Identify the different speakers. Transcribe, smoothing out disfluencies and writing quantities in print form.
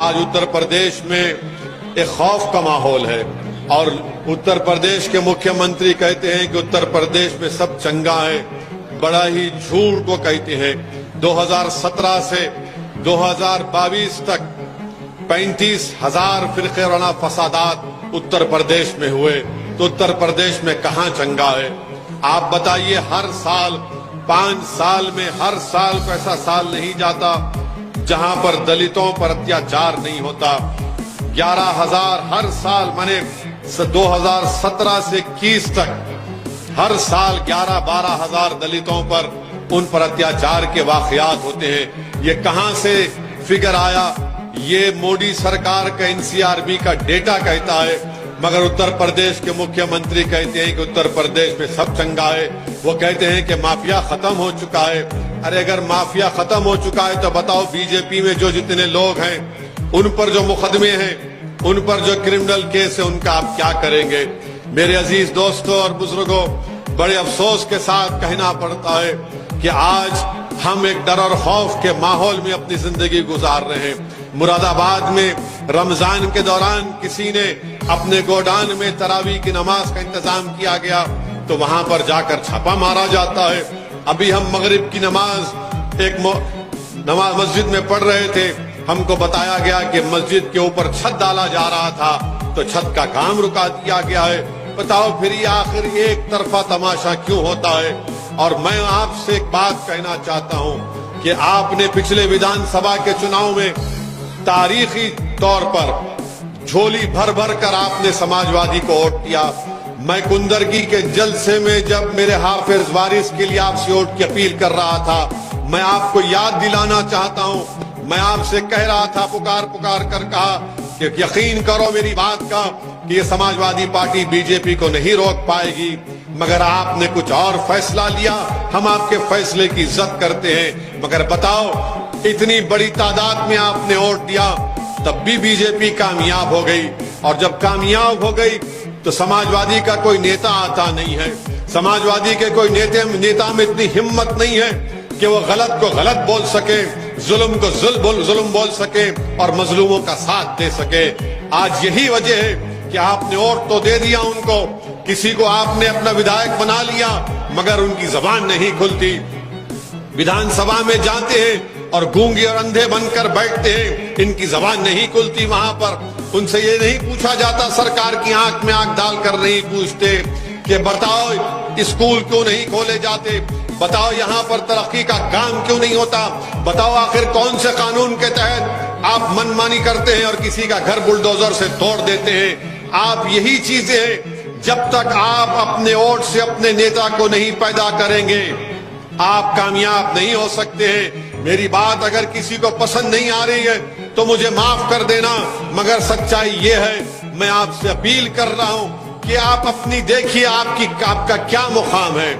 Speaker 1: आज उत्तर प्रदेश में एक खौफ का माहौल है और उत्तर प्रदेश के मुख्यमंत्री कहते हैं कि उत्तर प्रदेश में सब चंगा है। बड़ा ही झूठ को कहते हैं। 2017 से 2022 तक 35,000 फिरके वाराना फसादात उत्तर प्रदेश में हुए, तो उत्तर प्रदेश में कहां चंगा है? आप बताइए, हर साल 5 साल में हर साल को ऐसा साल नहीं जाता जहां पर दलितों पर अत्याचार नहीं होता। 11,000 हर साल, माने 2017 से 21 तक हर साल 11-12 हजार दलितों पर उन पर अत्याचार के वाकयात होते हैं। ये कहां से फिगर आया? ये मोदी सरकार का एनसीआरबी का डेटा कहता है, मगर उत्तर प्रदेश के मुख्यमंत्री कहते हैं कि उत्तर प्रदेश में सब चंगा है। वो कहते हैं कि माफिया खत्म हो चुका है। अरे अगर माफिया खत्म हो चुका है तो बताओ, बीजेपी में जो जितने लोग हैं उन पर जो मुकदमे हैं, उन पर जो क्रिमिनल केस है, उनका आप क्या करेंगे? मेरे अजीज दोस्तों और बुजुर्गों, बड़े अफसोस के साथ कहना पड़ता है कि आज हम एक डर और खौफ के माहौल में अपनी जिंदगी गुजार रहे हैं। मुरादाबाद में रमजान के दौरान किसी ने अपने गोडान में तरावी की नमाज का इंतजाम किया गया तो वहां पर जाकर छापा मारा जाता है। अभी हम मगरिब की नमाज एक नमाज मस्जिद में पढ़ रहे थे, हमको बताया गया कि मस्जिद के ऊपर छत डाला जा रहा था तो छत का काम रुका दिया गया है। बताओ फिर ये आखिर एक तरफा तमाशा क्यों होता है? और मैं आपसे एक बात कहना चाहता हूं कि आपने पिछले विधानसभा के चुनाव में तारीखी तौर पर झोली भर भर कर आपने समाजवादी को वोट दिया। मैं कुंदरगी के जलसे में जब मेरे हाफिज वारिस के लिए आपसे वोट की अपील कर रहा था, मैं आपको याद दिलाना चाहता हूं, मैं आपसे कह रहा था, पुकार पुकार कर कहा कि यकीन करो मेरी बात का कि ये समाजवादी पार्टी बीजेपी को नहीं रोक पाएगी, मगर आपने कुछ और फैसला लिया। हम आपके फैसले की इज्जत करते हैं, मगर बताओ, इतनी बड़ी तादाद में आपने वोट दिया तब भी बीजेपी कामयाब हो गई। और जब कामयाब हो गई तो समाजवादी का कोई नेता आता नहीं है। समाजवादी के कोई नेता में इतनी हिम्मत नहीं है कि वो गलत को गलत बोल सके, जुल्म को जुल्म बोल सके और मजलूमों का साथ दे सके। आज यही वजह है कि आपने वोट तो दे दिया उनको, किसी को आपने अपना विधायक बना लिया, मगर उनकी जबान नहीं खुलती। विधानसभा में जाते हैं और गूंगे और अंधे बनकर बैठते हैं, इनकी जबान नहीं खुलती। वहां पर उनसे ये नहीं पूछा जाता, सरकार की आंख में आंख डालकर नहीं पूछते कि बताओ स्कूल क्यों नहीं खोले जाते, बताओ यहाँ पर तरक्की का काम क्यों नहीं होता, बताओ आखिर कौन से कानून के तहत आप मनमानी करते हैं और किसी का घर बुलडोजर से तोड़ देते हैं। आप यही चीजें हैं, जब तक आप अपने वोट से अपने नेता को नहीं पैदा करेंगे आप कामयाब नहीं हो सकते हैं। मेरी बात अगर किसी को पसंद नहीं आ रही है तो मुझे माफ कर देना, मगर सच्चाई ये है, मैं आपसे अपील कर रहा हूं कि आप अपनी देखिए आपका क्या मुकाम है।